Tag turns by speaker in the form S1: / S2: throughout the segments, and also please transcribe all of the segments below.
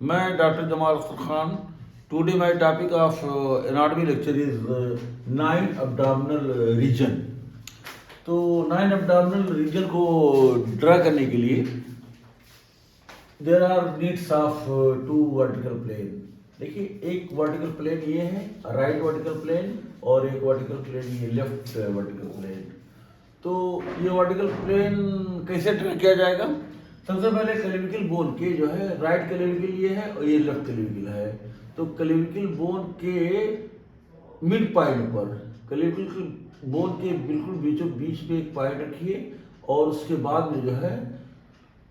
S1: मैं doctor Jamal Akhtar Khan. Today my topic of anatomy lecture is nine abdominal region. तो nine abdominal region को draw करने के लिए there are needs of two vertical plane. देखिए, एक वर्टिकल प्लेन ये है राइट वर्टिकल प्लेन और एक वर्टिकल प्लेन ये लेफ्ट वर्टिकल प्लेन। तो ये वर्टिकल प्लेन कैसे ड्रा किया जाएगा? सबसे पहले क्लेविकल बोन के जो है राइट क्लेविकल ये है और ये लेफ्ट क्लेविकल है। तो क्लेविकल बोन के मिड पॉइंट पर, क्लेविकल बोन के बिल्कुल बीचों बीच में एक पॉइंट रखिए और उसके बाद में जो है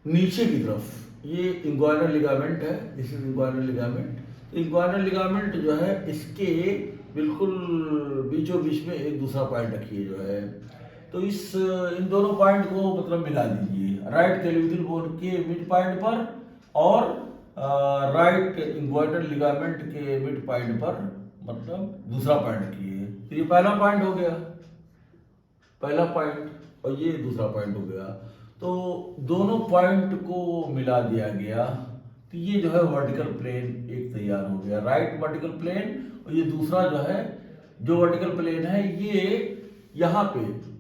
S1: नीचे की तरफ ये इंग्वाइनल लिगामेंट है। This is inguinal ligament. Inguinal ligament जो है इसके बिल्कुल बीचों बीच में एक दूसरा पॉइंट रखिए जो है। तो इन दोनों पॉइंट को मतलब मिला दीजिए, राइट क्लेविकल बोन के मिड पॉइंट पर और राइट इंग्वाइनल लिगामेंट के मिड पॉइंट पर, मतलब दूसरा पॉइंट रखिए। तो ये पहला पॉइंट हो गया, पहला पॉइंट, और ये दूसरा पॉइंट हो गया। तो दोनों पॉइंट को मिला दिया गया तो ये जो है वर्टिकल प्लेन एक तैयार हो गया, राइट वर्टिकल प्लेन। और ये दूसरा जो है जो वर्टिकल प्लेन है ये यहाँ पे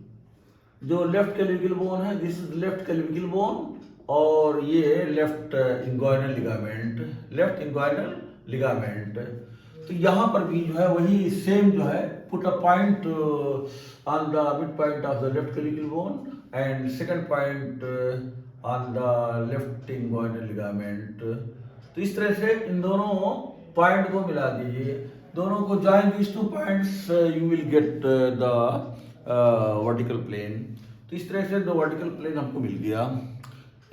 S1: जो लेफ्ट क्लेविकल बोन है, this is left clavicle bone और ये left inguinal ligament, left inguinal ligament. तो यहाँ पर भी जो है वही सेम जो है, put a point on the mid point of the left clavicle bone and second point on the left inguinal ligament. तो इस तरह से इन दोनों पॉइंट को मिला दीजिए, दोनों को join these two points you will get the vertical plane. तो इस तरह से दो वर्टिकल प्लेन हमको मिल गया।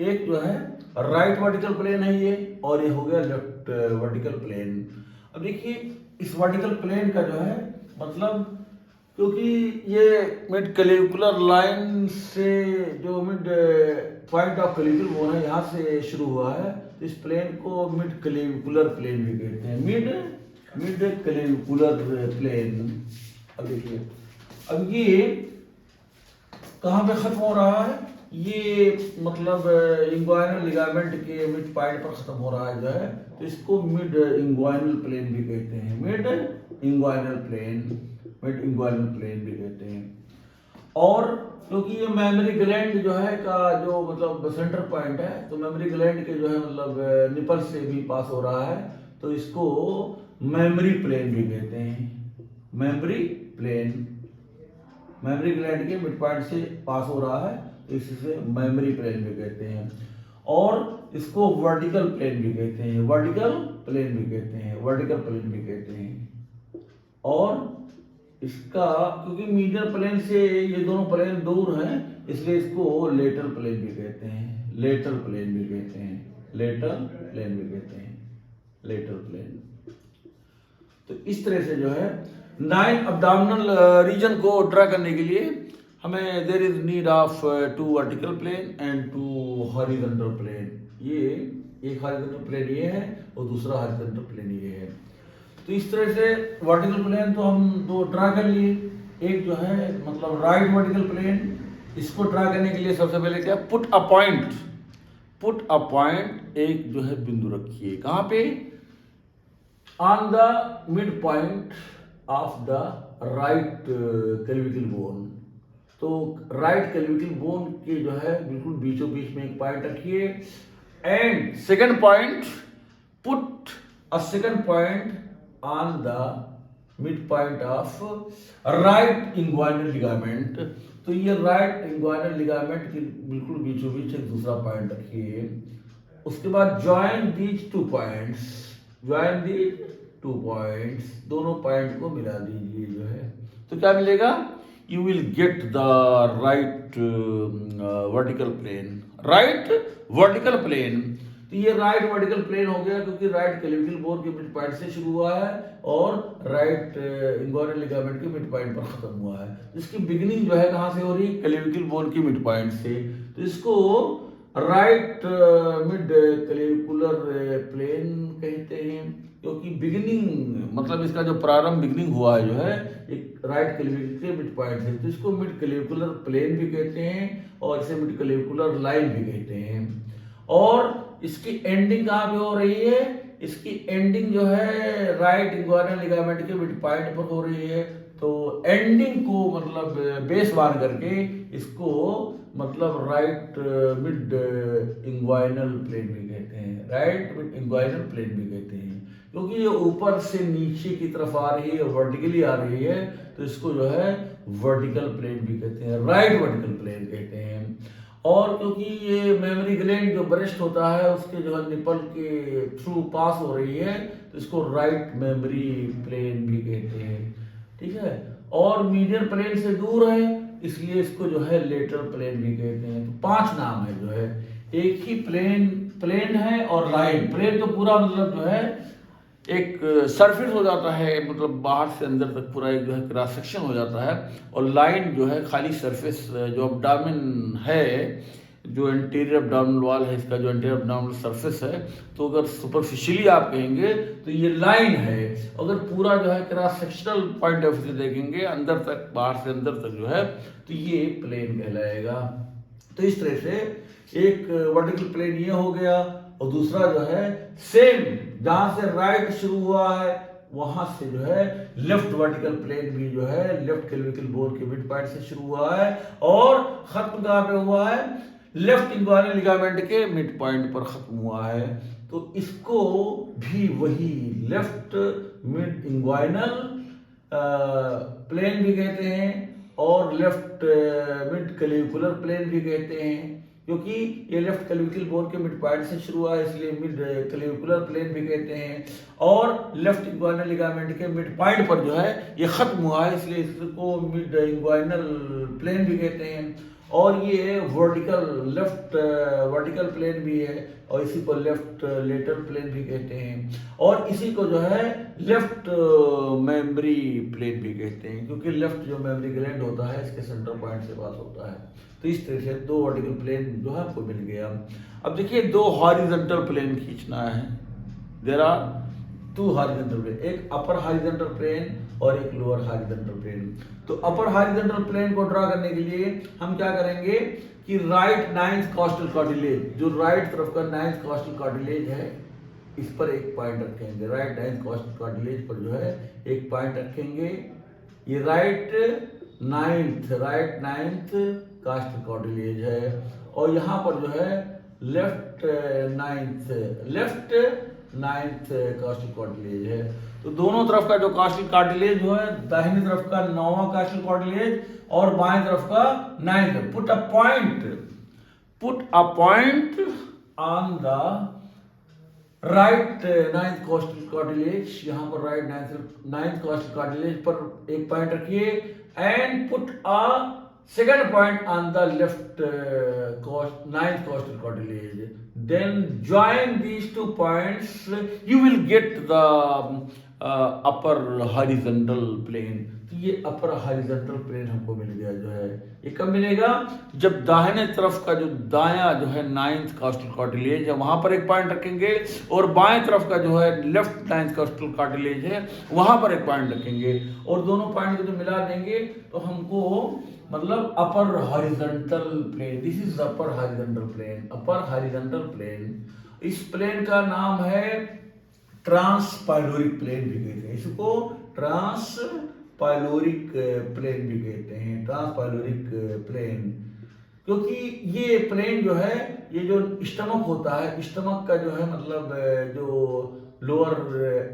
S1: एक जो है राइट वर्टिकल प्लेन है ये, और ये हो गया लेफ्ट वर्टिकल प्लेन। अब देखिए इस वर्टिकल प्लेन का जो है मतलब, क्योंकि ये मिड क्लेविकुलर लाइन से जो mid point of clavicle bone है यहाँ से शुरू हुआ है, तो इस प्लेन को मिड क्लेविकुलर प्लेन भी कहते हैं, मिड क्लेविकुलर प्लेन। अब देखिए, अब ये कहाँ पे खत्म हो रहा है? ये मतलब इंग्वाइनल लिगामेंट के मिड पॉइंट पर खत्म हो रहा है जो है, तो इसको मिड इंग्वाइनल प्लेन भी कहते हैं, mid inguinal plane, mid inguinal plane भी कहते हैं। और क्योंकि ये मेमोरी ग्लैंड जो है का जो मतलब सेंटर पॉइंट है, तो मेमोरी ग्लैंड के जो है मतलब निपल से भी पास हो रहा है, तो इसको मेमोरी प्लेन भी कहते हैं, मेमोरी प्लेन। मेमोरी ग्लैंड के मिड पॉइंट से पास हो रहा है तो इससे मेमोरी प्लेन भी कहते हैं। और इसको वर्टिकल प्लेन भी कहते हैं, वर्टिकल प्लेन भी कहते हैं, वर्टिकल प्लेन भी कहते हैं। और इसका क्योंकि मीडियल प्लेन से ये दोनों प्लेन दूर हैं, इसलिए इसको लेटरल प्लेन भी कहते हैं, लेटरल प्लेन भी कहते हैं, लेटरल प्लेन भी कहते हैं, लेटरल प्लेन। तो इस तरह से जो है नाइन abdominal रीजन को ड्रा करने के लिए हमें there is need of two vertical plane and two horizontal plane. ये एक हॉरिजॉन्टल प्लेन ये है और दूसरा हॉरिजॉन्टल प्लेन ये है। तो इस तरह से वर्टिकल प्लेन तो हम दो ड्रा कर लिए। एक जो है मतलब राइट वर्टिकल प्लेन, इसको ड्रा करने के लिए सबसे पहले क्या, put a point, put a point, एक जो है बिंदु रखिए, कहाँ पे? On the mid point of the right clavicle bone. तो राइट क्लेविकल बोन के जो है बिल्कुल बीचों बीच में एक पॉइंट रखिए and second point, put a second point on the mid point of right inguinal ligament. तो ये राइट इंग्वाइनल लिगामेंट के बिल्कुल बीचों बीच एक दूसरा पॉइंट रखिए। उसके बाद join these two points, join these two points, दोनों पॉइंट को मिला दीजिए जो है। तो क्या मिलेगा? You will get the right vertical plane, right vertical plane. तो ये राइट वर्टिकल प्लेन हो गया क्योंकि राइट क्लेविकल बोन के मिड पॉइंट से शुरू हुआ है और राइट इंग्वाइनल लिगामेंट के मिड पॉइंट पर खत्म हुआ है। इसकी बिगिनिंग जो है कहाँ से हो रही है? क्लेविकल बोन के मिड पॉइंट से। तो इसको राइट मिड क्लेविकुलर प्लेन कहते हैं, क्योंकि बिगिनिंग मतलब इसका जो प्रारंभ बिगिनिंग हुआ है जो है एक राइट क्लेविकल के मिड पॉइंट से। तो इसको मिड क्लेविकुलर प्लेन भी कहते हैं और इसे मिड क्लेविकुलर लाइन भी कहते हैं। और इसकी एंडिंग कहाँ पे हो रही है? इसकी एंडिंग जो है राइट इंग्वाइनल लिगामेंट के मिड पॉइंट पर हो रही है। तो एंडिंग को मतलब बेस मान करके इसको मतलब राइट मिड इंग्वाइनल प्लेन भी कहते हैं, राइट मिड इंग्वाइनल प्लेन भी कहते हैं, क्योंकि ये ऊपर से नीचे की तरफ आ रही है, वर्टिकली आ रही है, तो इसको जो है वर्टिकल प्लेन भी कहते हैं, राइट वर्टिकल प्लेन कहते हैं। और क्योंकि ये मेमोरी ग्लैंड जो ब्रेस्ट होता है उसके जो है निपल के थ्रू पास हो रही है, तो इसको राइट मेमोरी प्लेन भी कहते हैं, ठीक है। और मीडियन प्लेन से दूर है इसलिए इसको जो है लेटरल प्लेन भी कहते हैं। तो 5 नाम है जो है, एक ही प्लेन है और लाइन। प्लेन तो पूरा मतलब जो है एक सरफेस हो जाता है, मतलब बाहर से अंदर तक पूरा एक जो है क्रॉस सेक्शन हो जाता है, और लाइन जो है खाली सरफेस जो अब्डामिन है, जो एंटीरियर अब्डामिनल वॉल है इसका, जो एंटीरियर अब्डामिनल सरफेस है, तो अगर सुपरफिशियली आप कहेंगे तो ये लाइन है। अगर पूरा जो है cross sectional point of view से देखेंगे अंदर तक, बाहर से अंदर तक जो है, तो ये प्लेन कहलाएगा। तो इस तरह से एक वर्टिकल प्लेन ये हो गया, और दूसरा जो है सेम जहां से राइट शुरू हुआ है वहां से जो है लेफ्ट वर्टिकल प्लेन भी जो है लेफ्ट क्लेविकल बोन के मिड पॉइंट से शुरू हुआ है, और खत्म कहां पे हुआ है? लेफ्ट इंग्वाइनल लिगामेंट के मिड पॉइंट पर खत्म हुआ है। तो इसको भी वही लेफ्ट मिड इंग्वाइनल प्लेन भी कहते हैं, और लेफ्ट मिड क्लेविकुलर प्लेन भी कहते हैं, क्योंकि ये लेफ्ट क्लेविकल बोन के मिड पॉइंट से शुरू हुआ है इसलिए मिड क्लेविकुलर प्लेन भी कहते हैं, और लेफ्ट इंग्वाइनल लिगामेंट के मिड पॉइंट पर जो है ये खत्म हुआ है इसलिए इसको मिड इंग्वाइनल प्लेन भी कहते हैं। और ये लेफ्ट वर्टिकल प्लेन भी है, और इसी को लेफ्ट लेटरल प्लेन भी कहते हैं, और इसी को जो है लेफ्ट मेमोरी प्लेन भी कहते हैं, क्योंकि लेफ्ट जो मेमोरी ग्लैंड होता है इसके सेंटर पॉइंट से पास होता है। तो इस तरह से 2 वर्टिकल प्लेन जो है आपको मिल गया। अब देखिए 2 हॉरिजॉन्टल प्लेन खींचना है। देयर आर 2 हॉरिजॉन्टल प्लेन, एक अपर हॉरिजॉन्टल प्लेन और एक लोअर हॉरिजॉन्टल प्लेन। तो अपर हॉरिजॉन्टल प्लेन को ड्रा करने के लिए हम क्या करेंगे कि राइट 9th कॉस्टल कार्टिलेज, जो राइट तरफ का 9th कॉस्टल कार्टिलेज है, इस पर एक पॉइंट रखेंगे। राइट 9th कॉस्टल कार्टिलेज पर जो है एक पॉइंट रखेंगे। ये राइट 9th कॉस्टल कार्टिलेज है, और यहाँ पर जो है लेफ्ट 9th कॉस्टल कार्टिलेज है। तो दोनों तरफ का जो कॉस्टल कार्टिलेज जो है, दाहिनी तरफ का 9वां कॉस्टल कार्टिलेज और बाएं तरफ का 9th। Put a point on the right 9th costal cartilage. यहाँ पर राइट 9th कॉस्टल कार्टिलेज पर एक पॉइंट रखिए, and put a second point on the left 9th costal cartilage. Then join these 2 points, you will get the upper horizontal plane. तो ये अपर horizontal plane हमको मिल गया जो है। ये कब मिलेगा? जब दाहिने तरफ का जो दायां जो है 9th कॉस्टल कार्टिलेज है वहां पर एक पॉइंट रखेंगे, और बाएं तरफ का जो है लेफ्ट 9th कॉस्टल कार्टिलेज है वहां पर एक पॉइंट रखेंगे, और दोनों पॉइंट को जो मिला देंगे तो हमको मतलब upper horizontal plane, this is upper horizontal plane, upper horizontal plane. इस प्लेन का नाम है ट्रांसपाइलोरिक प्लेन भी कहते हैं, इसको ट्रांसपाइलोरिक प्लेन भी कहते हैं, ट्रांसपाइलोरिक प्लेन। क्योंकि ये प्लेन जो है, ये जो स्टमक होता है, स्टमक का जो है मतलब जो लोअर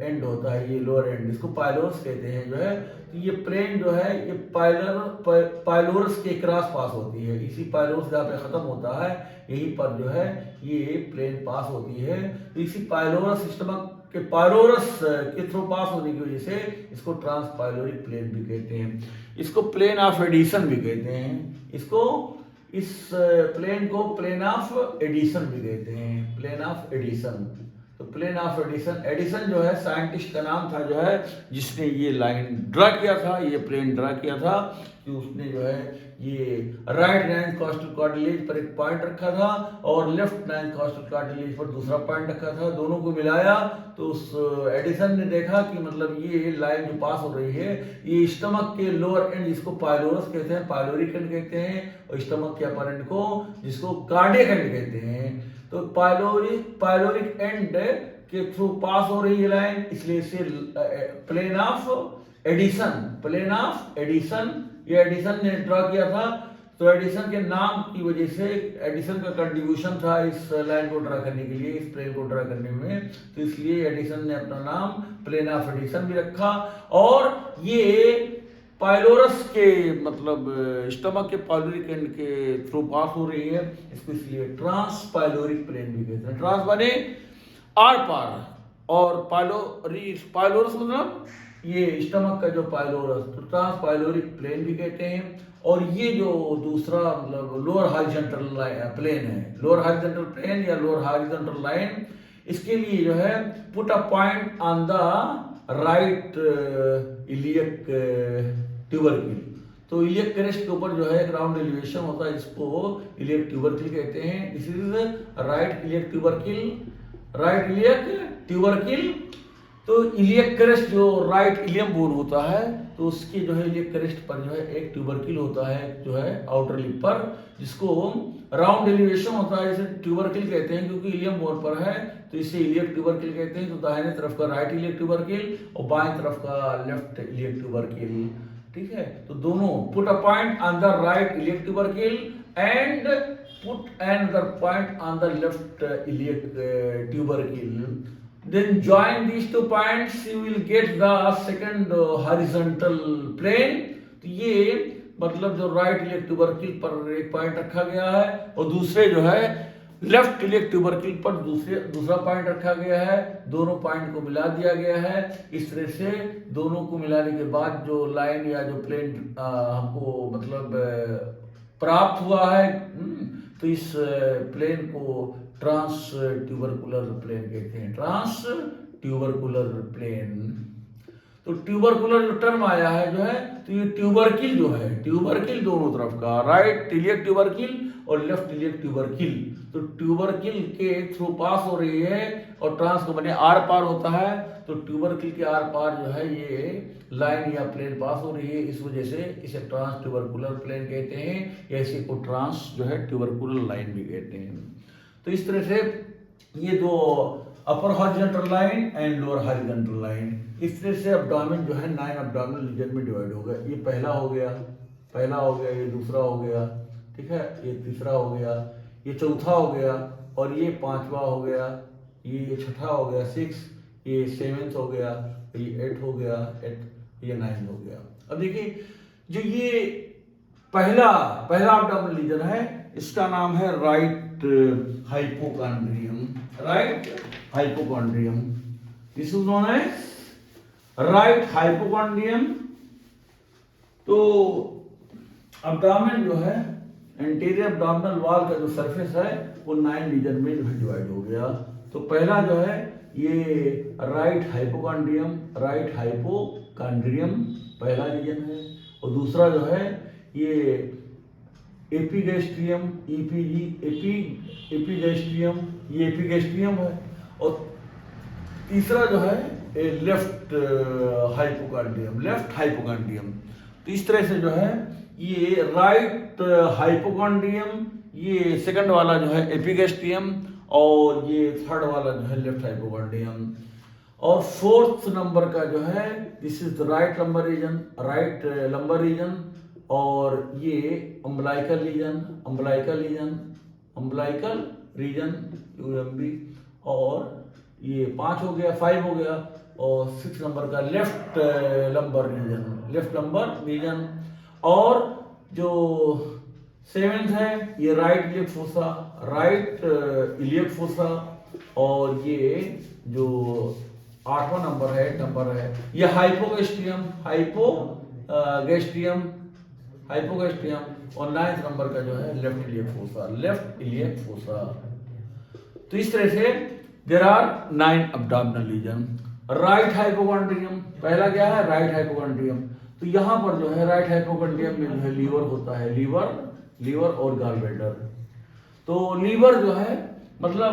S1: एंड होता है, ये लोअर एंड, इसको पाइलोरस कहते हैं जो है। तो ये प्लेन जो है ये पाइलोरस के क्रॉस पास होती है, इसी पाइलोरस जहाँ पे खत्म होता है यहीं पर जो है ये प्लेन पास होती है। तो इसी पाइलोरस स्टमक के पाइलोरस के थ्रू पास होने की वजह से इसको ट्रांसपाइलोरिक प्लेन भी कहते हैं। इसको प्लेन ऑफ एडिशन भी कहते हैं, इसको इस प्लेन को प्लेन ऑफ एडिशन भी कहते हैं, प्लेन ऑफ एडिशन। तो प्लेन ऑफ एडिशन, एडिशन जो है साइंटिस्ट का नाम था जो है जिसने ये लाइन ड्रा किया था, ये प्लेन ड्रा किया था, कि उसने जो है ये राइट 9th कॉस्टल कार्टिलेज पर एक पॉइंट रखा था और लेफ्ट 9th कॉस्टल कार्टिलेज पर दूसरा पॉइंट रखा था, दोनों को मिलाया तो उस एडिशन ने देखा कि मतलब ये लाइन जो पास हो रही है ये स्टमक के लोअर एंड जिसको पाइलोरस कहते हैं, पाइलोरिक एंड कहते हैं, और स्टमक के अपर एंड को जिसको कार्डियक एंड कहते हैं, तो पाइलोरिक एंड के थ्रू पास हो रही है लाइन, इसलिए इसे प्लेन ऑफ एडिशन, ये एडिशन ने ड्रॉ किया था। तो एडिशन के नाम की वजह से, एडिशन का कंट्रीब्यूशन था इस लाइन को ड्रा करने के लिए, इस प्लेन को ड्रा करने में, तो इसलिए एडिशन ने अपना नाम प्लेन ऑफ एडिशन भी रखा। और ये पाइलोरस के मतलब स्टमक के पाइलोरिक एंड के थ्रू पास हो रही है, इसको इसलिए ट्रांस पाइलोरिक प्लेन भी कहते हैं। ट्रांस बने आर पार, और पाइलोरस मतलब ये स्टमक का जो पाइलोरस, तो ट्रांस पाइलोरिक प्लेन भी कहते हैं। और ये जो दूसरा मतलब लोअर हॉरिजॉन्टल प्लेन है, लोअर हॉरिजॉन्टल प्लेन या लोअर हॉरिजॉन्टल लाइन, इसके लिए जो है put a point on the right iliac tubercle. तो इलियक क्रेस्ट के ऊपर जो है एक राउंड एलिवेशन होता है, इसको इलियक ट्यूबरकिल कहते हैं। This is right iliac tubercle. तो इलियक क्रेस्ट जो राइट इलियम बोन होता है, तो उसके जो है इलियक क्रेस्ट पर जो है एक ट्यूबरकिल होता है जो है आउटर लिप पर, जिसको राउंड एलिवेशन होता है, इसे ट्यूबरकिल कहते हैं क्योंकि इलियम बोन पर है, तो इसे इलियक ट्यूबरकिल कहते हैं। तो दाहिने तरफ का राइट इलियक ट्यूबरकिल और बाएं तरफ का लेफ्ट इलियक ट्यूबरकिल, ठीक है। तो दोनों put a point on the right iliac tubercle and put another point on the left iliac tubercle. Then join these 2 points, you will get the second horizontal plane. तो ये मतलब जो राइट इलियक ट्यूबरकिल पर एक पॉइंट रखा गया है और दूसरे जो है लेफ्ट इलियक ट्यूबरकिल पर दूसरा पॉइंट रखा गया है। दोनों पॉइंट को मिला दिया गया है। इस तरह से दोनों को मिलाने के बाद जो लाइन या जो प्लेन हमको मतलब प्राप्त हुआ है, तो इस प्लेन को ट्रांस ट्यूबरकुलर प्लेन कहते हैं। Transtubercular plane. तो ट्यूबरकुलर जो टर्म आया है जो है, तो ये ट्यूबरकिल जो है, ट्यूबरकिल दोनों तरफ का, राइट इलियक ट्यूबरकिल और लेफ्ट इलियक ट्यूबरकिल, तो ट्यूबरकिल के थ्रू पास हो रही है और ट्रांस को बने आर पार होता है। तो ट्यूबरकिल के आर पार जो है ये लाइन या प्लेन पास हो रही है, इस वजह से इसे ट्रांस ट्यूबरकुलर प्लेन कहते हैं, या इसी को ट्रांस जो है ट्यूबरकुलर लाइन भी कहते हैं। तो इस तरह से ये दो upper horizontal line and lower horizontal line, इस तरह से अब्डोमेन जो है 9 अब्डोमिनल रीजन में डिवाइड हो गया। ये पहला हो गया, ये दूसरा हो गया, ठीक है, ये तीसरा हो गया, ये चौथा हो गया, और ये पांचवा हो गया, ये छठा हो गया 6, ये 7th हो गया, ये 8 हो गया, ये 9 हो गया। अब देखिए जो ये पहला अब्डोमिनल रीजन है, इसका नाम है right hypochondrium. Right hypochondrium, this is known as right hypochondrium. तो अब्डोमेन जो है, एंटीरियर अब्डोमिनल वॉल का जो सरफेस है वो 9 रीजन में जो है डिवाइड हो गया। तो पहला जो है ये राइट हाइपोकॉन्ड्रियम पहला रीजन है, और दूसरा जो है ये एपिगैस्ट्रियम एपिगैस्ट्रियम, ये एपिगैस्ट्रियम है, और तीसरा जो है लेफ्ट हाइपोकॉन्ड्रियम। तो इस तरह से जो है ये राइट हाइपोकॉन्ड्रियम, ये सेकंड वाला जो है एपिगैस्ट्रियम, और ये थर्ड वाला जो है लेफ्ट हाइपोकॉन्ड्रियम। और फोर्थ नंबर का जो है this is the right lumbar region, और ये अम्बलाइकल रीजन UMB, और ये 5 हो गया, 5 हो गया, और 6 नंबर का लेफ्ट लंबर रीजन, और जो 7th है ये राइट इलियक फोसा, और ये जो 8वां नंबर है ये हाइपोगैस्ट्रियम, और 9th नंबर का जो है लेफ्ट इलियक फोसा। तो इस तरह से there are 9 abdominal region. Right hypochondrium पहला क्या है, राइट हाइपोकॉन्ड्रियम। तो यहाँ पर जो है राइट हाइपोकॉन्ड्रियम में जो है लीवर होता है, लीवर और गॉल ब्लैडर। तो लीवर जो है मतलब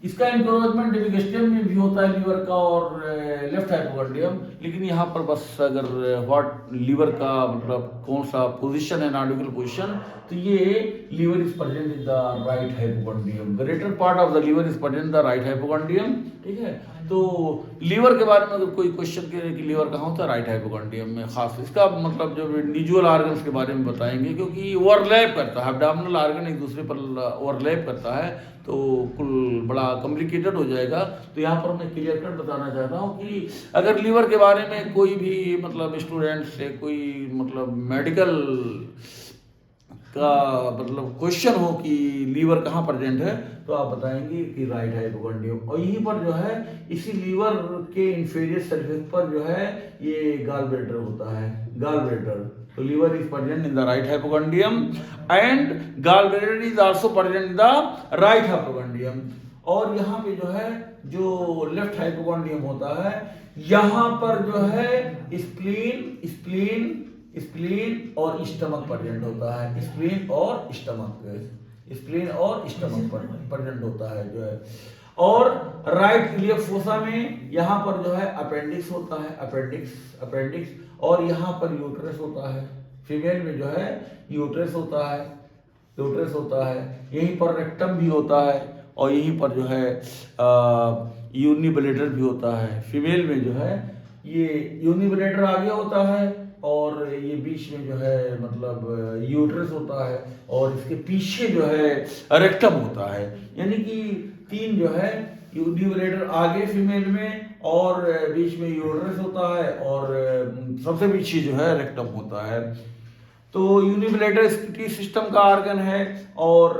S1: इसका एनक्रोचमेंट डिविगेस्टियम में भी होता है लीवर का और लेफ्ट हाइपोकॉन्ड्रियम, लेकिन यहाँ पर बस अगर व्हाट लीवर का मतलब कौन सा पोजीशन है, नॉर्डिकल पोजीशन, तो ये liver is present in the right hypochondrium, greater part of the liver is present in the right hypochondrium. ठीक है, तो लीवर के बारे में अगर कोई क्वेश्चन करे कि लीवर कहाँ होता है, राइट हाइपोकॉन्ड्रियम में, खास इसका मतलब जो इंडिविजुअल ऑर्गन्स के बारे में बताएंगे, क्योंकि ओवरलैप करता है, एब्डोमिनल ऑर्गन एक दूसरे पर ओवरलैप करता है, तो कुल बड़ा कॉम्प्लिकेटेड हो जाएगा। तो यहाँ पर मैं क्लियर कट बताना चाहता हूँ कि अगर लीवर के बारे में कोई भी मतलब स्टूडेंट से कोई मतलब मेडिकल का मतलब क्वेश्चन हो कि लीवर कहाँ प्रेजेंट है, तो आप बताएंगे कि राइट हाइपोकॉन्ड्रियम, और यहीं पर जो है इसी लीवर के इंफीरियर सरफेस पर जो है ये गॉल ब्लैडर होता है, गॉल ब्लैडर। तो liver is present in the right hypochondrium and gallbladder is also present in the right hypochondrium. और यहाँ पे जो है जो लेफ्ट हाइपोकॉन्ड्रियम होता है, यहाँ पर जो है स्प्लीन स्प्लीन स्प्लीन और स्टमक प्रेजेंट होता है, स्प्लीन और स्टमक, स्प्लीन और स्टमक प्रेजेंट होता है जो है। और राइट इलियक फोसा में यहाँ पर जो है अपेंडिक्स होता है, अपेंडिक्स अपेंडिक्स, और यहाँ पर यूट्रस होता है, फीमेल में जो है यूट्रस होता है, यूट्रस होता है, यहीं पर रेक्टम भी होता है, और यहीं पर जो है यूनिब्लेडर भी होता है। फीमेल में जो है ये यूनिब्लेडर आगे होता है, और ये बीच में जो है मतलब यूट्रस होता है, और इसके पीछे जो है रेक्टम होता है। यानी कि तीन जो है यूनिब्लेडर आगे फीमेल में, और बीच में यूट्रस होता है, और सबसे पीछे जो है रेक्टम होता है। तो यूनिब्लेडर स्किटी सिस्टम का ऑर्गन है, और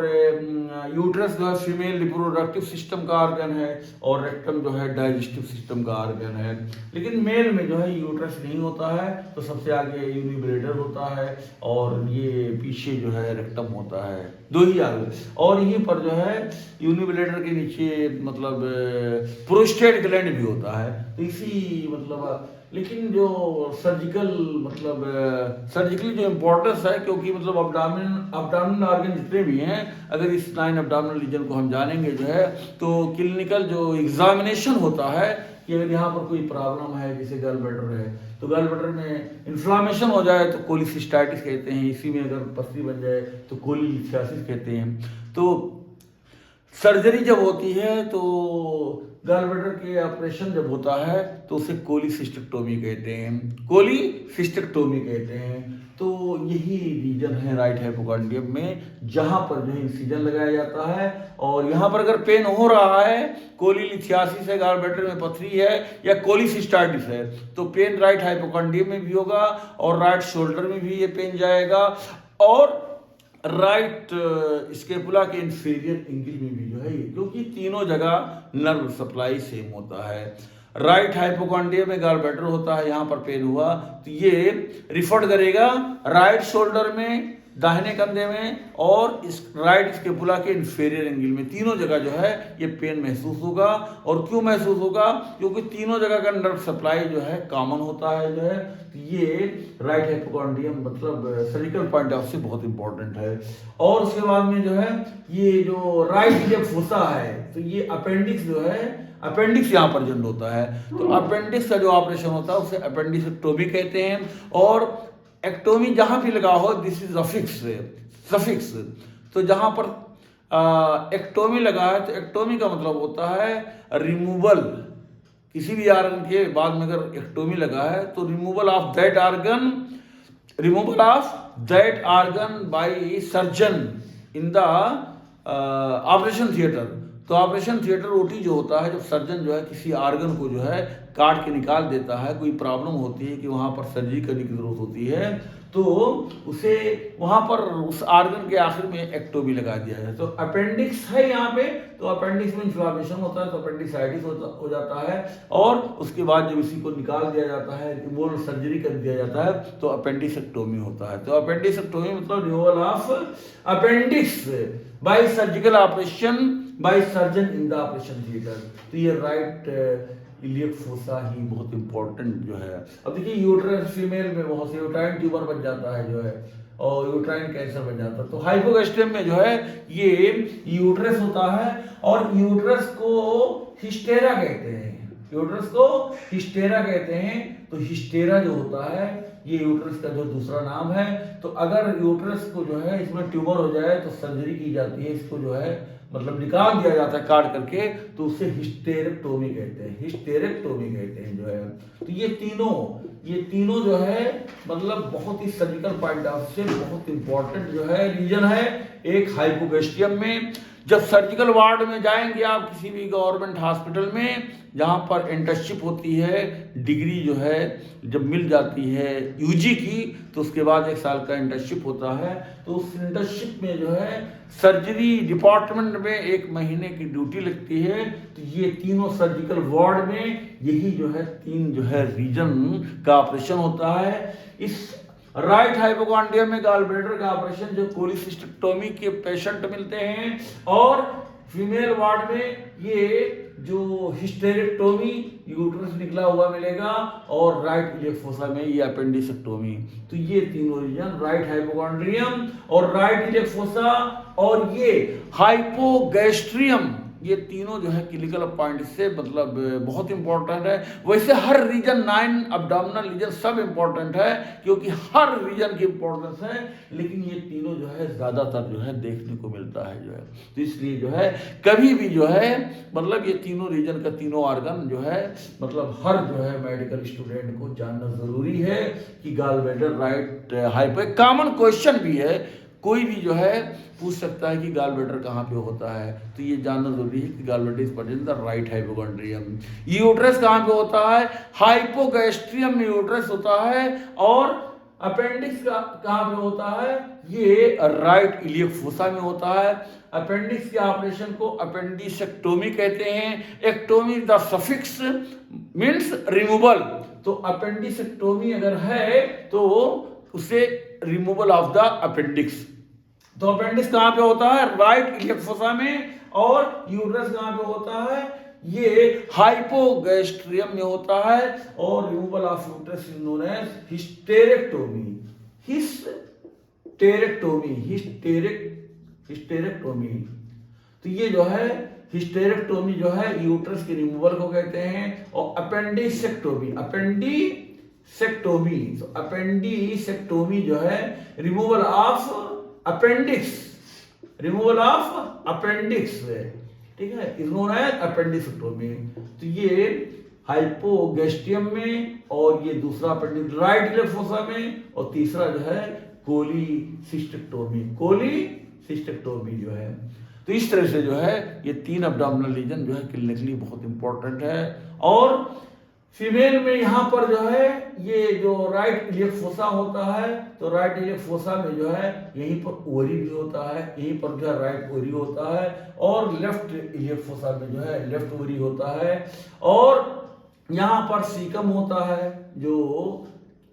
S1: यूट्रस जो है फीमेल रिप्रोडक्टिव सिस्टम का ऑर्गन है, और रेक्टम जो है डाइजेस्टिव सिस्टम का ऑर्गन है। लेकिन मेल में जो है यूट्रस नहीं होता है, तो सबसे आगे यूनिब्लेडर होता है, और ये पीछे जो है रेक्टम होता है, दो ही आगे। और यहीं पर जो है यूनिब्लेडर के नीचे मतलब प्रोस्टेट ग्लैंड भी होता है। तो इसी मतलब लेकिन जो सर्जिकल मतलब सर्जिकली जो इम्पोर्टेंस है, क्योंकि मतलब अब्डामिनल ऑर्गन जितने भी हैं, अगर इस 9 अब्डामिनल रीजन को हम जानेंगे जो है, तो क्लिनिकल जो एग्जामिनेशन होता है कि अगर यहाँ पर कोई प्रॉब्लम है, जैसे गॉल ब्लैडर है, तो गॉल ब्लैडर में इन्फ्लामेशन हो जाए तो कोलिसिस्टाइटिस कहते हैं, इसी में अगर पथरी बन जाए तो कोलिथियासिस कहते हैं। तो सर्जरी जब होती है तो गॉल ब्लैडर के ऑपरेशन जब होता है तो उसे कोलिसिस्टेक्टोमी कहते हैं, कोलिसिस्टेक्टोमी कहते हैं। तो यही रीजन है राइट हाइपोकॉन्ड्रियम में, जहां पर जो इंसिजन लगाया जाता है, और यहाँ पर अगर पेन हो रहा है, कोलिलिथियासिस है, गॉल ब्लैडर में पथरी है, या कोलिसिस्टाइटिस है, तो पेन राइट हाइपोकॉन्ड्रियम में भी होगा, और राइट शोल्डर में भी ये पेन जाएगा, और राइट स्केपुला के इंफीरियर एंगल में भी जो है, क्योंकि तीनों जगह नर्व सप्लाई सेम होता है। राइट हाइपोकॉन्ड्रियम में गॉल ब्लैडर होता है, यहाँ पर पेन हुआ तो ये रिफर करेगा राइट शोल्डर में, दाहिने कंधे में, और इस राइट स्केपुला के इंफीरियर एंगल में, तीनों जगह जो है ये पेन महसूस होगा। और क्यों महसूस होगा? क्योंकि तीनों जगह का नर्व सप्लाई जो है कॉमन होता है जो है। ये राइट हाइपोकॉन्ड्रियम मतलब सर्जिकल पॉइंट ऑफ से बहुत इंपॉर्टेंट है। और उसके बाद में जो है ये जो राइट इलियक फोसा है, तो ये अपेंडिक्स जो है, अपेंडिक्स यहाँ प्रेजेंट होता है। तो अपेंडिक्स का जो ऑपरेशन होता है उसे अपेंडिसेक्टोमी कहते हैं। और एक्टोमी जहां भी लगा हो, दिस इज सफिक्स। तो जहां पर एक्टोमी लगा है, तो एक्टोमी का मतलब होता है रिमूवल, किसी भी ऑर्गन के बाद में अगर एक्टोमी लगा है तो removal of that organ by surgeon in the operation theatre. तो ऑपरेशन थिएटर ओटी जो होता है, जब सर्जन जो है किसी ऑर्गन को जो है काट के निकाल देता है, कोई प्रॉब्लम होती है कि वहाँ पर सर्जरी करने की जरूरत होती है, तो उसे वहाँ पर उस ऑर्गन के आखिर में एक्टोमी लगा दिया जाए। तो अपेंडिक्स है यहाँ पे, तो अपेंडिक्स में इन्फ्लामेशन होता है तो अपेंडिसाइटिस हो जाता है, और उसके बाद जब इसी को निकाल दिया जाता है, वो सर्जरी कर दिया जाता है, तो अपेंडिसेक्टोमी होता है। तो अपेंडिसेक्टोमी मतलब removal of appendix by surgical operation by surgeon in the operation theatre. तो ये राइट इलियक फोसा ही बहुत इंपॉर्टेंट जो है। अब देखिए यूट्रस फीमेल में बहुत से यूट्राइन ट्यूमर बन जाता है जो है, और यूट्राइन कैंसर बन जाता है। तो हाइपोगैस्ट्रियम में जो है ये यूट्रस होता है और यूट्रस को हिस्टेरा कहते हैं, यूट्रस को हिस्टेरा कहते हैं। तो हिस्टेरा जो होता है ये यूट्रस का जो दूसरा नाम है। तो अगर यूट्रस को जो है इसमें ट्यूमर हो जाए तो सर्जरी की जाती है, इसको जो है मतलब निकाल दिया जाता है काट करके, तो उसे हिस्टेरेक्टोमी कहते हैं, हिस्टेरेक्टोमी कहते हैं जो है। तो ये तीनों जो है मतलब बहुत ही सर्जिकल पॉइंट ऑफ से बहुत इंपॉर्टेंट जो है रीजन है एक हाइपोगैस्ट्रियम में। जब सर्जिकल वार्ड में जाएंगे आप किसी भी गवर्नमेंट हॉस्पिटल में जहाँ पर इंटर्नशिप होती है, डिग्री जो है जब मिल जाती है यूजी की, तो उसके बाद 1 साल का इंटर्नशिप होता है। तो उस इंटर्नशिप में जो है सर्जरी डिपार्टमेंट में 1 महीने की ड्यूटी लगती है। तो ये तीनों सर्जिकल वार्ड में यही जो है 3 जो है रीजन का ऑपरेशन होता है। इस राइट हाइपोकॉन्ड्रियम में गॉल ब्लैडर का ऑपरेशन जो कोलिसिस्टेक्टोमी के पेशेंट मिलते हैं, और फीमेल वार्ड में ये जो हिस्टेरेक्टोमी यूट्रस निकला हुआ मिलेगा, और राइट इलियक फोसा में ये अपेंडिसेक्टोमी। तो ये तीनों रीजन राइट हाइपोकॉन्ड्रियम और राइट इलियक फोसा और ये हाइपोगैस्ट्रियम, ये तीनों जो है क्लिनिकल पॉइंट से मतलब बहुत इंपॉर्टेंट है। वैसे हर रीजन 9 अब्डोमिनल रीजन सब इंपॉर्टेंट है क्योंकि हर रीजन की इंपॉर्टेंस है, लेकिन ये तीनों जो है ज्यादातर जो है देखने को मिलता है जो है। तो इसलिए जो है कभी भी जो है मतलब ये तीनों रीजन का तीनों ऑर्गन जो है मतलब हर जो है मेडिकल स्टूडेंट को जानना जरूरी है कि गॉल ब्लैडर राइट हाइपो। एक कॉमन क्वेश्चन भी है, कोई भी जो है पूछ सकता है कि गॉल ब्लैडर कहाँ पे होता है, तो ये जानना जरूरी है कि gallbladder is present in the right hypochondrium. Uterus कहाँ पे होता है? हाइपोगैस्ट्रियम में यूट्रस होता है। और अपेंडिक्स का कहाँ पे होता है? ये राइट इलियक फोसा में होता है। अपेंडिक्स के ऑपरेशन को अपेंडिसेक्टोमी कहते हैं। Ectomy the suffix means removal. तो अपेंडिसेक्टोमी अगर है तो उसे रिमूवल ऑफ द अपेंडिक्स। तो अपेंडिक्स कहाँ पे होता है? राइट इलियक फोसा में। और यूट्रस कहाँ पे होता है? ये हाइपोगैस्ट्रियम में होता है। और removal of uterus is known as hysterectomy. Hysterectomy. तो ये जो है हिस्टेरेक्टोमी जो है यूट्रस के रिमूवल को कहते हैं। और अपेंडिसेक्टोमी तो अपेंडिसेक्टोमी जो है रिमूवल ऑफ अपेंडिक्स, ठीक है, इज नोन एज अपेंडिसेक्टोमी। तो ये हाइपोगैस्ट्रियम में, और ये दूसरा अपेंडिक्स राइट इलियक फोसा में, और तीसरा जो है कोलिसिस्टेक्टोमी जो है। तो इस तरह से जो है ये 3 अब्डोमिनल रीजन जो है क्लिनिकली बहुत इंपॉर्टेंट है। और फीमेल में यहाँ पर जो है ये जो राइट इलियक फोसा होता है, तो राइट इलियक फोसा में जो है यहीं पर ओवरी भी होता है, यहीं पर जो है राइट ओवरी होता है। और लेफ्ट इलियक फोसा में जो है लेफ्ट ओवरी होता है। और यहाँ पर सीकम होता है, जो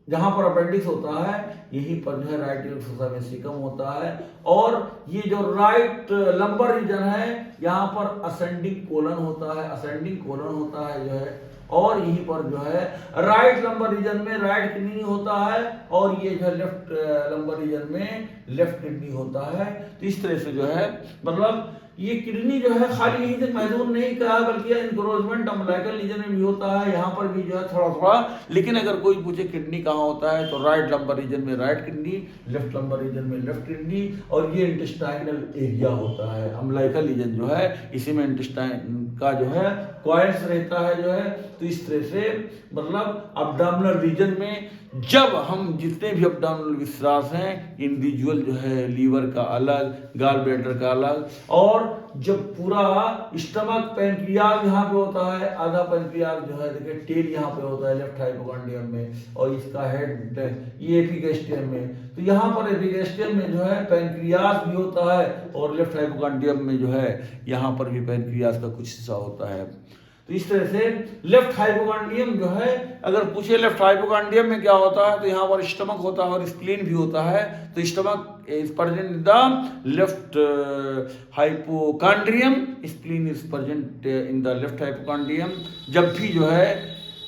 S1: जहां पर अपेंडिक्स होता है यहीं पर जो है राइट इलियक फोसा में सीकम होता है। और ये जो राइट लंबर रीजन है यहाँ पर असेंडिंग कोलन होता है जो है। और यहीं पर जो है राइट लंबर रीजन में राइट किडनी होता है, और ये जो है लेफ्ट लंबर रीजन में लेफ्ट किडनी होता है। तो इस तरह से जो है मतलब ये किडनी जो है खाली यहीं तक महदूद नहीं कहा, बल्कि इनक्रोचमेंट अम्बिलिकल रीजन में भी होता है, यहाँ पर भी जो है थोड़ा थोड़ा। लेकिन अगर कोई पूछे किडनी कहाँ होता है, तो राइट लंबर रीजन में right kidney, left lumbar reason में लेफ्ट किडनी। और ये इंटेस्टाइनल एरिया होता है, अम्बिलिकल रीजन जो है इसी में इंटेस्टाइन का जो है कॉइल्स रहता है जो है। तो इस तरह से मतलब अब्डोमिनल रीजन में जब हम जितने भी अब्डोमिनल विश्वास हैं, इंडिविजुअल जो है लीवर का अलग, गॉल ब्लैडर का अलग, और जब पूरा स्टमक पैंक्रियाज यहाँ पे होता है, आधा पैंक्रियाज जो है देखिए टेल यहाँ पे होता है लेफ्ट हाइपोकॉन्ड्रियम में, और इसका हेड ये एपिगैस्ट्रियम में। तो यहाँ पर एपिगैस्ट्रियम में जो है पैंक्रियाज भी होता है, और लेफ्ट हाइपोकॉन्ड्रियम में जो है यहाँ पर भी पैंक्रियाज का कुछ हिस्सा होता है। तो इस तरह से लेफ्ट हाइपोकॉन्ड्रियम जो है, अगर पूछे लेफ्ट हाइपोकॉन्ड्रियम में क्या होता है, तो यहाँ पर स्टमक होता है और स्प्लीन भी होता है। तो stomach is present in the left hypochondrium, spleen is present in the left hypochondrium. जब भी जो है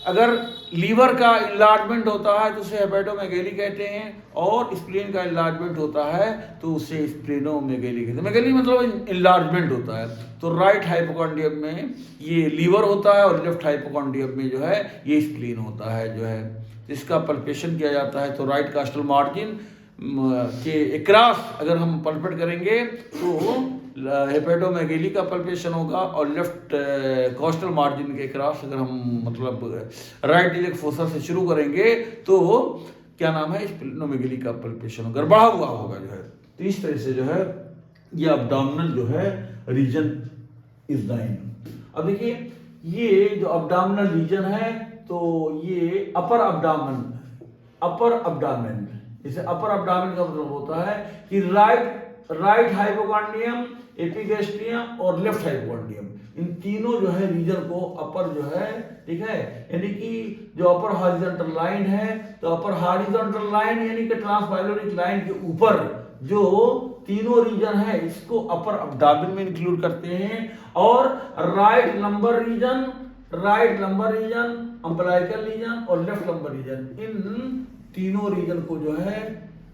S1: अगर लीवर का इन्लार्जमेंट होता है तो उसे हेपेटोमेगेली कहते हैं, और स्प्लीन का इन्लार्जमेंट होता है तो उसे स्प्लीनोमेगेली कहते हैं। मेगेली मतलब इन्लार्जमेंट होता है। तो राइट हाइपोकॉन्ड्रियम में ये लीवर होता है और लेफ्ट हाइपोकॉन्ड्रियम में जो है ये स्प्लीन होता है जो है। इसका पल्पेशन किया जाता है तो राइट कास्टल मार्जिन के अक्रॉस अगर हम पल्पेट करेंगे तो हेपेटोमेगेली का पल्पेशन होगा, और लेफ्ट कोस्टल मार्जिन के क्रॉस अगर हम मतलब राइट इलियक फोसा से शुरू करेंगे तो क्या नाम है, स्प्लीनोमेगेली का पल्पेशन होगा, बढ़ा हुआ होगा जो है। तो इस तरह से जो है ये अब्डोमिनल जो है रीजन इज नाइन। अब देखिए ये जो अब्डोमिनल रीजन है तो ये अपर अब्डोमेन, जैसे अपर अब्डोमेन का मतलब होता है कि राइट हाइपोकॉन्ड्रियम, एपिगैस्ट्रियम और लेफ्ट हाइपोकॉन्ड्रियम, इन तीनों जो है रीजन को अपर जो है, ठीक है, यानी कि जो अपर हॉरिजॉन्टल लाइन है, तो अपर हॉरिजॉन्टल लाइन यानी कि ट्रांसपाइलोरिक लाइन के ऊपर जो तीनों रीजन है इसको अपर अब्डोमेन में इंक्लूड करते हैं। और right lumbar region, umbilical region और लेफ्ट लंबर रीजन, इन तीनों रीजन को जो है,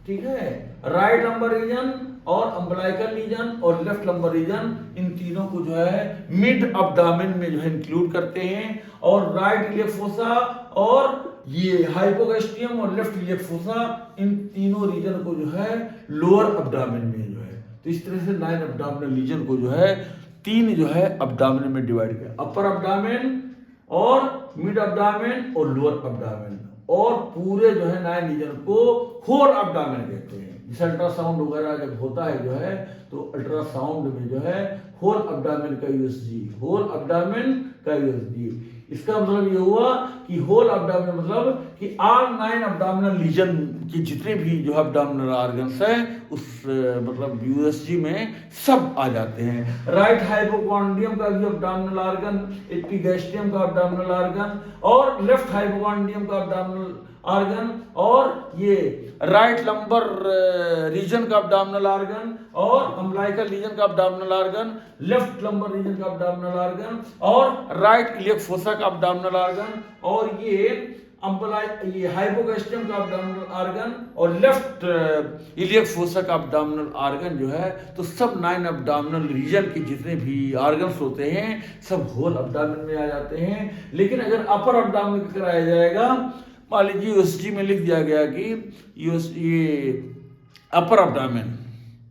S1: ठीक है, राइट लंबर रीजन और अम्बिलिकल रीजन और लेफ्ट लंबर रीजन, इन तीनों को जो है मिड अब्डोमेन में जो है इंक्लूड करते हैं। और राइट इलियक फोसा और ये हाइपोगैस्ट्रियम और लेफ्ट इलियक फोसा, इन तीनों रीजन को जो है लोअर अब्डोमेन में जो है। तो इस तरह से 9 अब्डोमिनल रीजन को जो है 3 जो है अब्डोमेन में डिवाइड किया, अपर अब्डोमेन और मिड अब्डोमेन और लोअर अब्डोमेन, और पूरे जो है 9 रीजन को होल अब्डोमेन कहते हैं। जैसे अल्ट्रासाउंड वगैरह जब होता है जो है तो अल्ट्रासाउंड में जो है होल अब्डोमेन का यूएसजी, इसका मतलब ये हुआ कि होल अब्डोमेन मतलब कि ऑल 9 अब्डोमिनल रीजन के जितने भी जो अब्डोमिनल ऑर्गन्स हैं उस मतलब यूएसजी में सब आ जाते हैं। राइट हाइपोकॉन्ड्रियम का भी अब्डोमिनल ऑर्गन, एपिगैस्ट्रियम का अब्डोमिनल ऑर्गन और लेफ्ट हाइपोकॉन्ड्रियम का अब्डोमिनल ऑर्गन, और ये राइट लंबर रीजन का अब्डोमिनल ऑर्गन और अम्बिलिकल रीजन का abdominal organ, left lumbar reason का अब्डोमिनल ऑर्गन और राइट इलियक फोसा का अब्डोमिनल ऑर्गन, और ये हाइपोगैस्ट्रियम का अब्डोमिनल ऑर्गन और लेफ्ट इलियक फोसा का अब्डोमिनल ऑर्गन जो है। तो सब 9 अब्डोमिनल रीजन के जितने भी ऑर्गन्स होते हैं सब होल अब्डोमेन में आ जाते हैं। लेकिन अगर अपर अब्डोमेन का कराया जाएगा, मान लीजिए यूएसजी में लिख दिया गया कि ये अपर अब्डोमेन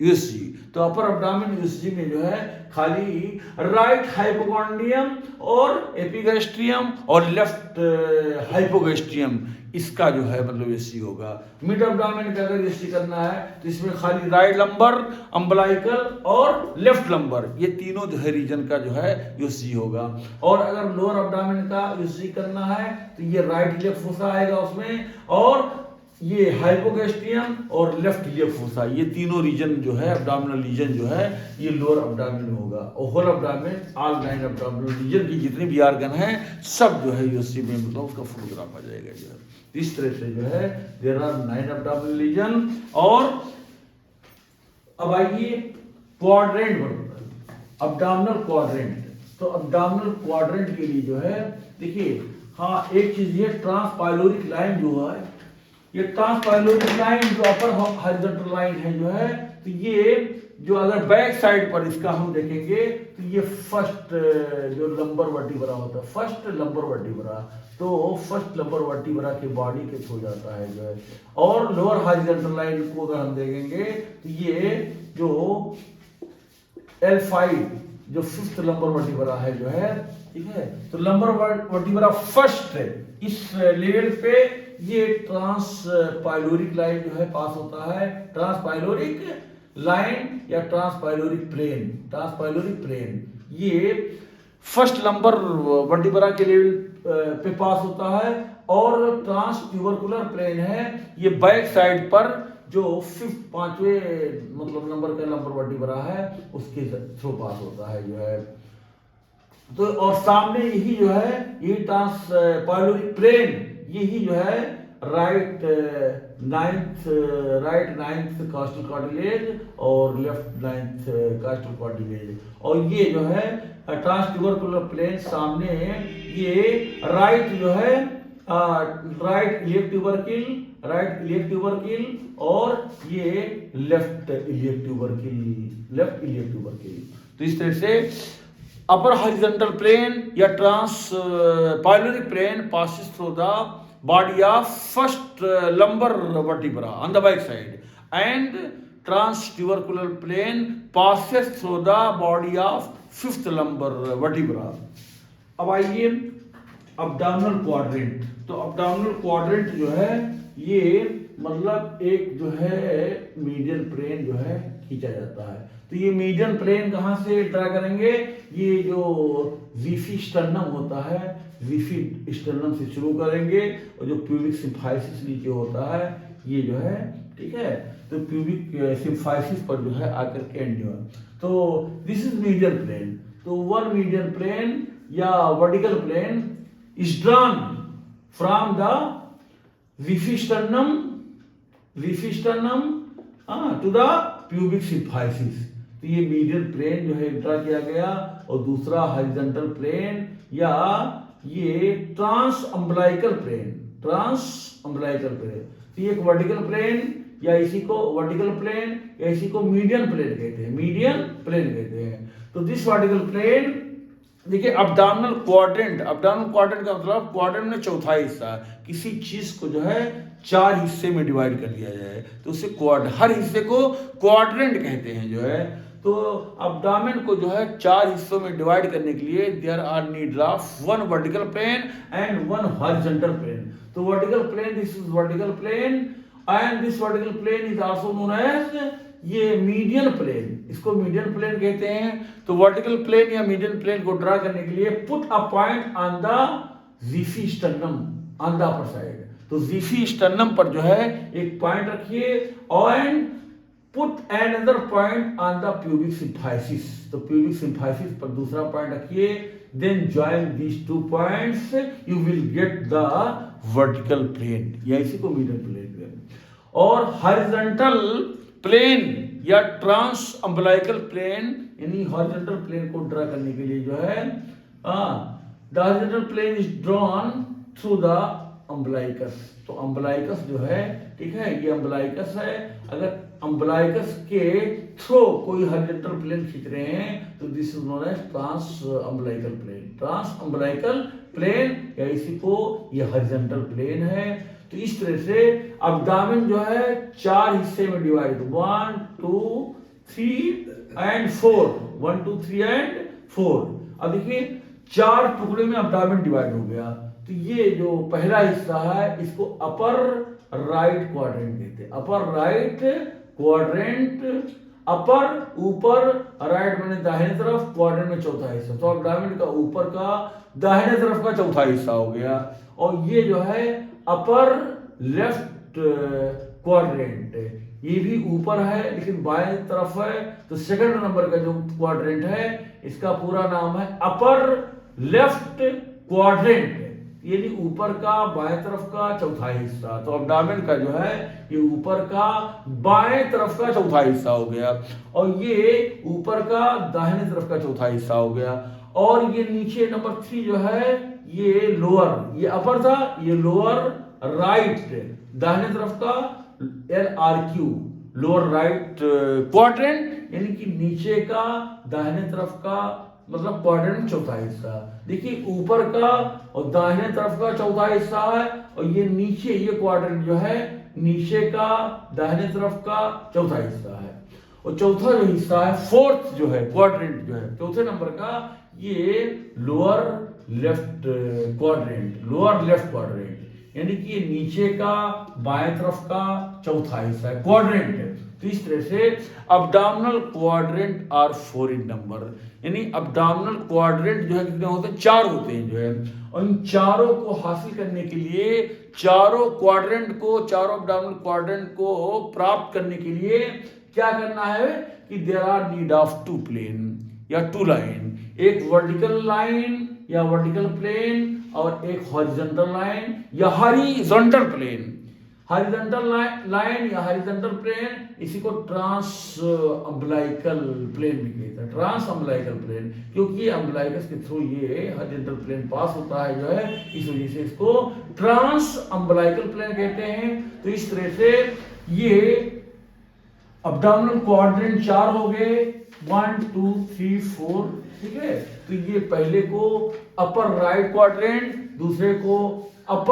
S1: यूएसजी, तो अपर अब्डोमेन यूएसजी में जो है खाली राइट हाइपोकॉन्ड्रियम और एपिगैस्ट्रियम और लेफ्ट हाइपोगैस्ट्रियम, इसका जो है मतलब यूएसजी होगा। मिड अब्डोमेन का अगर यूएसजी करना है तो इसमें खाली राइट लंबर, अम्बिलिकल और लेफ्ट लंबर, ये तीनों जो है रीजन का जो है यूएसजी होगा। और अगर लोअर अब्डोमेन का यूएसजी करना है तो ये राइट इलियक फोसा आएगा उसमें, और ये हाइपोगैस्ट्रियम और लेफ्ट इलियक फोसा, ये तीनों रीजन जो है अब्डोमिनल रीजन जो है ये लोअर अब्डोमेन में होगा। और whole abdomen all 9 abdominal region की जितने भी ऑर्गन हैं सब जो है यूएसजी में मतलब उसका फोटोग्राफ आ जाएगा जो है। इस तरह से जो है देयर आर 9 अब्डोमिनल रीजन। और अब आइए क्वाड्रेंट बनता है, अब्डोमिनल क्वाड्रेंट। तो अब्डोमिनल क्वाड्रेंट के लिए जो है देखिए, हाँ एक चीज ये ट्रांसपाइलोरिक लाइन जो है, ये ट्रांसपाइलोरिक लाइन जो अपर हॉरिजॉन्टल लाइन है जो है, तो ये जो अगर बैक साइड पर इसका हम देखेंगे तो ये फर्स्ट जो लंबर वर्टिब्रा होता है, फर्स्ट लंबर वर्टिब्रा, तो फर्स्ट लंबर वर्टिब्रा के बॉडी के थ्रू जाता है जो है। और लोअर हॉरिजॉन्टल लाइन को अगर हम देखेंगे तो ये जो L5 जो फिफ्थ लंबर वर्टिब्रा है जो है, ठीक है, तो लंबर वर्टिब्रा फर्स्ट इस लेवल पे ये ट्रांसपाइलोरिक लाइन जो है पास होता है, ट्रांसपाइलोरिक लाइन या ट्रांसपाइलोरिक प्लेन, ये फर्स्ट लंबर वर्टिब्रा के लेवल पे पास होता है। और ट्रांस ट्यूबरकुलर प्लेन है, ये बैक साइड पर जो पांचवें मतलब नंबर का लंबर वर्टिब्रा है उसके थ्रू पास होता है जो है। तो और सामने यही जो है ये ट्रांसपाइलोरिक प्लेन, यही जो है राइट नाइन्थ कास्टल कार्टिलेज और लेफ्ट नाइन्थ कास्टल कार्टिलेज, और ये जो है ट्रांसट्यूबरकुलर प्लेन सामने ये राइट जो है राइट इलियक ट्यूबरकिल और ये लेफ्ट इलियक ट्यूबरकिल। तो इस तरह से अपर हॉरिजॉन्टल प्लेन या transpyloric plane passes through the body of first lumbar vertebra on the back side, and transtubercular plane passes through the body of fifth lumbar vertebra। अब आइए abdominal quadrant। तो abdominal quadrant जो है ये मतलब एक जो है मीडियन प्लेन जो है खींचा जाता है। तो ये मीडियन प्लेन कहाँ से ड्रा करेंगे, ये जो वीफी स्टर्नम होता है, वीफी स्टर्नम से शुरू करेंगे और जो प्यूबिक सिम्फाइसिस नीचे होता है ये जो है, ठीक है, तो प्यूबिक सिम्फाइसिस पर जो है आकर के एंड जो है, तो दिस इज मीडियन प्लेन। तो वन मीडियन प्लेन या vertical plane is drawn from the वीफी sternum to the pubic symphysis. तो ये मीडियन प्लेन जो है ड्रा किया गया, और दूसरा हॉरिजॉन्टल प्लेन या ये ट्रांस अम्बलाइकल प्लेन। तो ये एक वर्टिकल प्लेन या इसी को वर्टिकल प्लेन या इसी को मीडियन प्लेन कहते हैं। तो दिस वर्टिकल प्लेन देखिए अब्डोमिनल क्वाड्रेंट का मतलब क्वाड्रेंट में चौथा हिस्सा, किसी चीज को जो है चार हिस्से में डिवाइड कर दिया जाए तो उसे हर हिस्से को क्वाड्रेंट कहते हैं जो है। तो अब्डोमेन को जो है चार हिस्सों में डिवाइड करने के लिए there are need of one vertical plane and one horizontal plane. तो vertical plane, this is vertical plane and this vertical plane is also known as ये मीडियन प्लेन, इसको मीडियन प्लेन कहते हैं। तो वर्टिकल प्लेन या median plane को draw करने के लिए put a point on the xiphi sternum on the upper side. तो ज़ीफी स्टर्नम पर जो है एक पॉइंट रखिए and put another point on the pubic symphysis. तो प्यूबिक सिम्फाइसिस पर दूसरा पॉइंट रखिए, then join these two points you will get the vertical plane या इसी को मीडियन प्लेन। और हॉरिजॉन्टल प्लेन या ट्रांस अम्बलाइकल प्लेन यानी हॉरिजॉन्टल प्लेन को ड्रा करने के लिए जो है the horizontal plane is drawn through the umbilicus. तो अम्बलाइकस जो है, ठीक है, ये अम्बलाइकस है। अगर अम्बलाइकस के थ्रू कोई हॉरिजॉन्टल प्लेन खींच रहे हैं तो this is known as transumbilical plane या इसी को ये हॉरिजॉन्टल प्लेन है। तो इस तरह से अब्डोमेन जो है चार हिस्से में डिवाइड, 1 2 3 एंड 4, 1 2 3 एंड 4। अब देखिए चार टुकड़े में अब्डोमेन डिवाइड हो गया। तो ये जो पहला हिस्सा है इसको अपर राइट क्वाड्रेंट कहते हैं। अपर राइट क्वाड्रेंट, अपर ऊपर, राइट मैंने दाहिने तरफ, क्वाड्रेंट में चौथा हिस्सा। तो अब्डोमेन का ऊपर का दाहिने तरफ का चौथा हिस्सा हो गया। और ये जो है अपर लेफ्ट क्वाड्रेंट, ये भी ऊपर है लेकिन बाएं तरफ है। तो सेकंड नंबर का जो क्वाड्रेंट है इसका पूरा नाम है अपर लेफ्ट क्वाड्रेंट, यानी ऊपर का बाएं तरफ का चौथा हिस्सा। तो अब्डोमेन का जो है ये ऊपर का बाएं तरफ का चौथा हिस्सा हो गया, और ये ऊपर का दाहिने तरफ का चौथा हिस्सा हो गया। और ये नीचे नंबर 3 जो है ये लोअर, ये अपर था, ये लोअर राइट दाहिने तरफ का LRQ लोअर राइट क्वाड्रेंट, यानी कि नीचे का दाहिने तरफ का मतलब क्वाड्रेंट चौथा हिस्सा। देखिए ऊपर का और दाहिने तरफ का चौथा हिस्सा है, और ये नीचे ये क्वाड्रेंट जो है नीचे का दाहिने तरफ का चौथा हिस्सा है। और चौथा जो हिस्सा है फोर्थ जो है क्वाड्रेंट जो है चौथे नंबर का, ये लोअर लेफ्ट क्वाड्रेंट, यानी कि नीचे का बाएं तरफ का चौथा हिस्सा है क्वाड्रेंट। तो इस तरह से abdominal quadrant are 4 in number, यानी अब्डोमिनल क्वाड्रेंट जो है कितने होते हैं, 4 होते हैं जो है। और इन चारों को हासिल करने के लिए चारों अब्डोमिनल क्वाड्रेंट को प्राप्त करने के लिए क्या करना है कि there are need of 2 plane या 2 लाइन, एक वर्टिकल लाइन या वर्टिकल प्लेन और एक हॉरिजॉन्टल लाइन या हॉरिजॉन्टल प्लेन। हॉरिजॉन्टल लाइन या हॉरिजॉन्टल प्लेन, इसी को ट्रांस अम्बिलाइकल प्लेन भी कहते हैं, ट्रांस अम्बिलाइकल प्लेन, क्योंकि अम्बिलाइकस के थ्रू ये हॉरिजॉन्टल प्लेन पास होता है जो है, इस वजह से इसको ट्रांस अम्बिलाइकल प्लेन कहते हैं। तो इस तरह से ये अब्डोमिनल क्वाड्रेंट 4 हो गए, 1 2 3 4, ठीक है। तो ये पहले को अपर राइट क्वाड्रेंट, दूसरे को